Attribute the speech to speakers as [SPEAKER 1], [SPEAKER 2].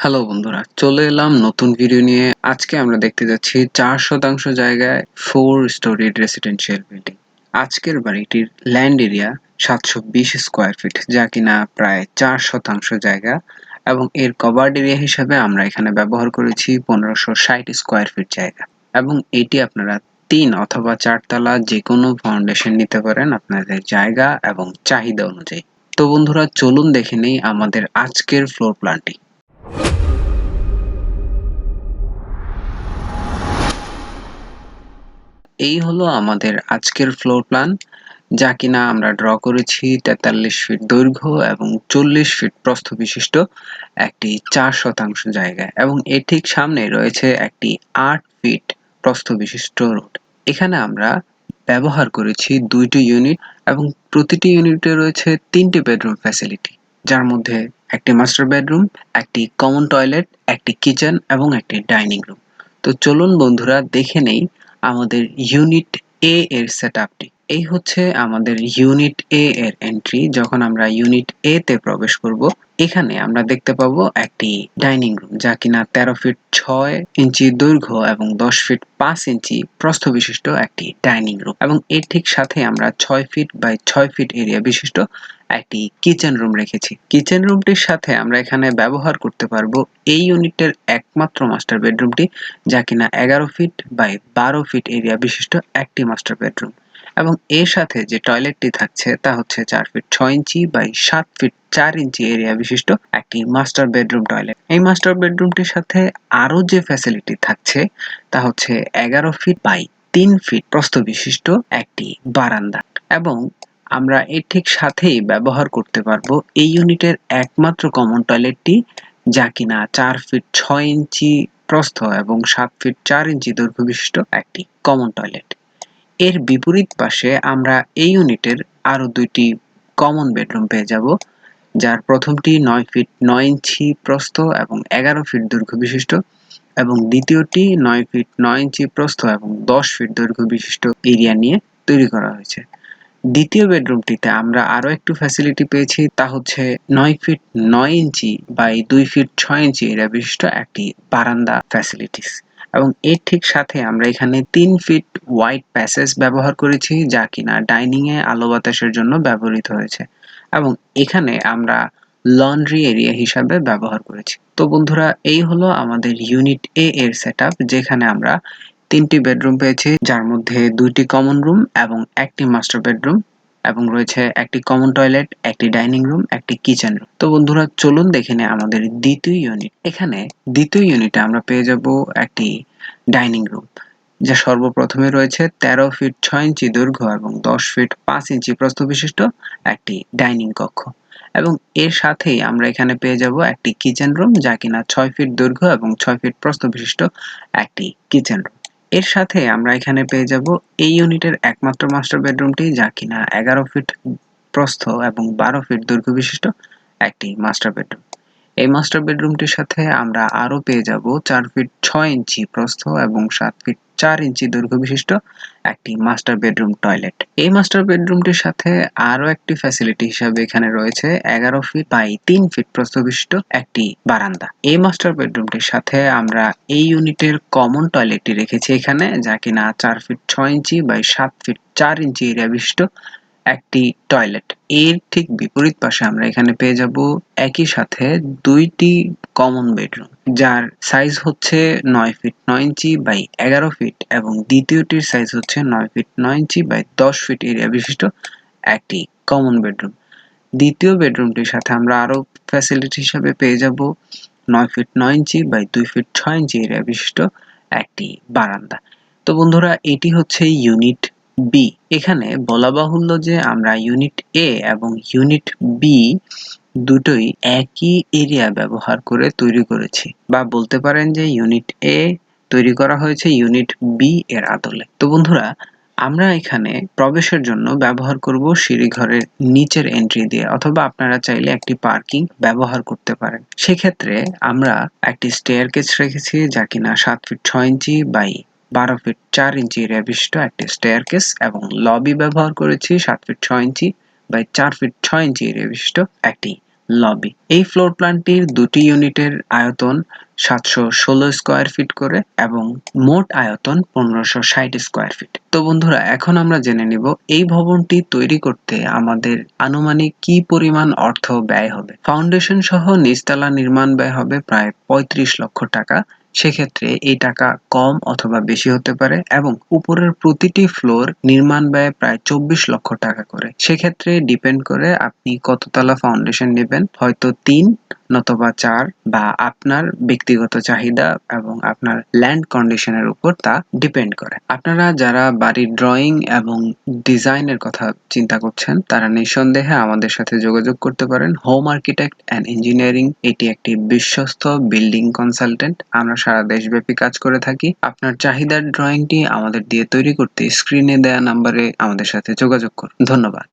[SPEAKER 1] Hello বন্ধুরা, চলে এলাম নতুন ভিডিও নিয়ে। আজকে আমরা দেখতে যাচ্ছি 4% জায়গায় 4 স্টোরিড রেসিডেন্সিয়াল বিল্ডিং। আজকের বাড়িটির ল্যান্ড এরিয়া 720 স্কোয়ার ফিট, যা কিনা প্রায় 4% জায়গা, এবং এর কভার্ড এরিয়া হিসাবে আমরা এখানে ব্যবহার করেছি 1560 স্কোয়ার ফিট জায়গা। এবং এটি আপনারা 3 অথবা 4 তলা যে কোনো ফাউন্ডেশন নিতে পারেন আপনাদের জায়গা এবং চাহিদা অনুযায়ী। তো বন্ধুরা, চলুন দেখে নেই আমাদের আজকের ফ্লোর প্ল্যানটি। এই হলো আমাদের আজকের ফ্লোর প্ল্যান, যা কিনা আমরা ড্র করেছি 43 ফিট দৈর্ঘ্য এবং 40 ফিট প্রস্থ বিশিষ্ট একটি 4% জায়গায়, এবং এর ঠিক সামনে রয়েছে একটি 8 ফিট প্রস্থ বিশিষ্ট রোড। এখানে আমরা ব্যবহার করেছি 2টি ইউনিট, এবং প্রতিটি ইউনিটে রয়েছে 3টি বেডরুম ফ্যাসিলিটি, যার মধ্যে একটি মাস্টার বেডরুম, একটি কমন টয়লেট, একটি কিচেন এবং একটি ডাইনিং রুম। তো চলুন বন্ধুরা, দেখে নেই আমাদের ইউনিট এ এর সেটআপটি। এই হচ্ছে আমাদের ইউনিট এ এর এন্ট্রি। যখন আমরা ইউনিট এ তে প্রবেশ করব, এখানে আমরা দেখতে পাবো একটি ডাইনিং রুম, যা কিনা 13 ফিট 6 ইঞ্চি দৈর্ঘ্য এবং 10 ফিট 5 ইঞ্চি প্রস্থ বিশিষ্ট একটি ডাইনিং রুম, এবং এর ঠিক সাথে আমরা 6 ফিট বাই 6 ফিট এরিয়া বিশিষ্ট একটি কিচেন রুম রেখেছি। কিচেন রুমটির সাথে আমরা এখানে ব্যবহার করতে পারবো এই ইউনিটের একমাত্র মাস্টার বেডরুমটি, যা কিনা 11 ফিট বাই 12 ফিট এরিয়া বিশিষ্ট একটি মাস্টার বেডরুম, এবং এর সাথে যে টয়লেটটি থাকছে তা হচ্ছে 4 feet 6 inch by 7 feet 4 inch area বিশিষ্ট একটি মাস্টার বেডরুম টয়লেট। এই মাস্টার বেডরুমটির সাথে আরো যে ফ্যাসিলিটি থাকছে তা হচ্ছে 11 ফিট বাই 3 ফিট প্রস্থ বিশিষ্ট একটি বারান্দা, এবং আমরা এর ঠিক সাথেই ব্যবহার করতে পারবো এই ইউনিটের একমাত্র কমন টয়লেটটি, যা কিনা 4 ফিট 6 ইঞ্চি প্রস্থ এবং 7 ফিট 4 ইঞ্চি দৈর্ঘ্য বিশিষ্ট একটি কমন টয়লেট। এর বিপরীত পাশে আমরা এই ইউনিটের আরো 2টি কমন বেডরুম পেয়ে যাব, যার প্রথমটি 9 ফিট 9 ইঞ্চি প্রস্থ এবং 11 ফিট দৈর্ঘ্য বিশিষ্ট, এবং দ্বিতীয়টি 9 ফিট 9 ইঞ্চি প্রস্থ এবং 10 ফিট দৈর্ঘ্য বিশিষ্ট এরিয়া নিয়ে তৈরি করা হয়েছে। দ্বিতীয় বেডরুমটিতে আমরা আরো একটু ফ্যাসিলিটি পেয়েছি, তা হচ্ছে 9 feet 9 inch by 2 feet 6 inch area বিশিষ্ট একটি বারান্দা ফ্যাসিলিটিস, এবং এর ঠিক সাথে আমরা এখানে 3 ফিট ওয়াইড প্যাসেজ ব্যবহার করেছি, যা কিনা ডাইনিং এ আলো বাতাসের জন্য ব্যবহৃত হয়েছে, এবং এখানে আমরা লন্ড্রি এরিয়া হিসাবে ব্যবহার করেছি। তো বন্ধুরা, এই হলো আমাদের ইউনিট এ এর সেটআপ, যেখানে আমরা 3টি বেডরুম পেয়েছি, যার মধ্যে 2টি কমন রুম এবং একটি মাস্টার বেডরুম, এবং রয়েছে একটি কমন টয়লেট, একটি ডাইনিং রুম, একটি কিচেন রুম। তো বন্ধুরা, চলুন দেখে নেই আমাদের দ্বিতীয় ইউনিট। এখানে দ্বিতীয় ইউনিটে আমরা পেয়ে যাব একটি ডাইনিং রুম, যা সর্বপ্রথমে রয়েছে 13 ফিট 6 ইঞ্চি দৈর্ঘ্য এবং 10 ফিট 5 ইঞ্চি প্রস্থ বিশিষ্ট একটি ডাইনিং কক্ষ, এবং এর সাথেই আমরা এখানে পেয়ে যাব একটি কিচেন রুম, যা কিনা 6 ফিট দৈর্ঘ্য এবং 6 ফিট প্রস্থ বিশিষ্ট একটি কিচেন রুম। এর সাথে আমরা এখানে পেয়ে যাব এই ইউনিটের একমাত্র মাস্টার বেডরুমটি, যা কিনা 11 ফিট প্রস্থ এবং 12 ফিট দৈর্ঘ্য বিশিষ্ট একটি মাস্টার বেডরুম। এই মাস্টার বেডরুমটির সাথে আমরা আরো পেয়ে যাব 4 ফিট 6 ইঞ্চি প্রস্থ এবং 7 ফিট 4 ইঞ্চি দৈর্ঘ্য বিশিষ্ট একটি মাস্টার বেডরুম টয়লেট। এই মাস্টার বেডরুমটির সাথে আরো একটি ফ্যাসিলিটি হিসাবে এখানে রয়েছে 11 ফিট বাই 3 ফিট প্রস্থ বিশিষ্ট একটি বারান্দা। এই মাস্টার বেডরুমটির সাথে আমরা এই ইউনিটের কমন টয়লেটটি রেখেছি এখানে, যা কিনা 4 feet 6 inch by 7 feet 4 inch area বিশিষ্ট একটি টয়লেট। এর ঠিক বিপরীত পাশে আমরা এখানে পেয়ে যাব একই সাথে 2টি কমন বেডরুম, যার সাইজ হচ্ছে 9 ফিট 9 ইঞ্চি বাই 11 ফিট, এবং দ্বিতীয়টির সাইজ হচ্ছে 9 feet 9 inch by 10 feet area বিশিষ্ট একটি কমন বেডরুম। দ্বিতীয় বেডরুমটির সাথে আমরা আরো ফ্যাসিলিটি হিসেবে পেয়ে যাব 9 feet 9 inch by 2 feet 6 inch area বিশিষ্ট একটি বারান্দা। তো বন্ধুরা, এটি হচ্ছে ইউনিট বি। এখানে বলা বাহুল্য যে আমরা ইউনিট এ এবং ইউনিট বি দুটোই একই এরিয়া ব্যবহার করে তৈরি করেছি, বা বলতে পারেন যে ইউনিট এ তৈরি করা হয়েছে ইউনিট বি এর আদলে। তো বন্ধুরা, আমরা এখানে প্রবেশের জন্য ব্যবহার করব সিঁড়িঘরের নিচের এন্ট্রি দিয়ে, অথবা আপনারা চাইলে একটি পার্কিং ব্যবহার করতে পারেন। সেক্ষেত্রে আমরা একটি স্টেয়ারকেস রেখেছি, যা কিনা 7 feet 6 inch by 12 feet 4 inch area বিশিষ্ট একটি স্টেয়ারকেস, এবং লবি ব্যবহার করেছি 7 feet 6 inch by 4 feet 6 inch area বিশিষ্ট একটি লবি। এই ফ্লোর প্ল্যানটির দুটি ইউনিটের আয়তন 716 স্কয়ার ফিট করে এবং মোট আয়তন 1560 স্কয়ার ফিট। তো বন্ধুরা, এখন আমরা জেনে নিব এই ভবনটি তৈরি করতে আমাদের আনুমানিক কি পরিমাণ অর্থ ব্যয় হবে। ফাউন্ডেশন সহ নিচতলা নির্মাণ ব্যয় হবে প্রায় 35 লক্ষ টাকা। সেক্ষেত্রে এই টাকা কম অথবা বেশি হতে পারে এবং উপরের প্রতিটি ফ্লোর নির্মাণ ব্যয় প্রায় 24 লক্ষ টাকা করে। সেক্ষেত্রে ডিপেন্ড করে আপনি কততলা ফাউন্ডেশন নেবেন, হয়তো 3 নতুবা 4 বা আপনার ব্যক্তিগত চাহিদা এবং আপনার ল্যান্ড কন্ডিশনের উপর তা ডিপেন্ড করে। আপনারা যারা বাড়ির ড্রয়িং এবং ডিজাইনের কথা চিন্তা করছেন তারা নিঃসন্দেহে আমাদের সাথে যোগাযোগ করতে পারেন। হোম আর্কিটেক্ট অ্যান্ড ইঞ্জিনিয়ারিং এটি একটি বিশ্বস্ত বিল্ডিং কনসালটেন্ট। আমরা সারা দেশব্যাপী কাজ করে থাকি। আপনার চাহিদার ড্রয়িংটি আমাদের দিয়ে তৈরি করতে স্ক্রিনে দেয়া নাম্বারে আমাদের সাথে যোগাযোগ করুন। ধন্যবাদ।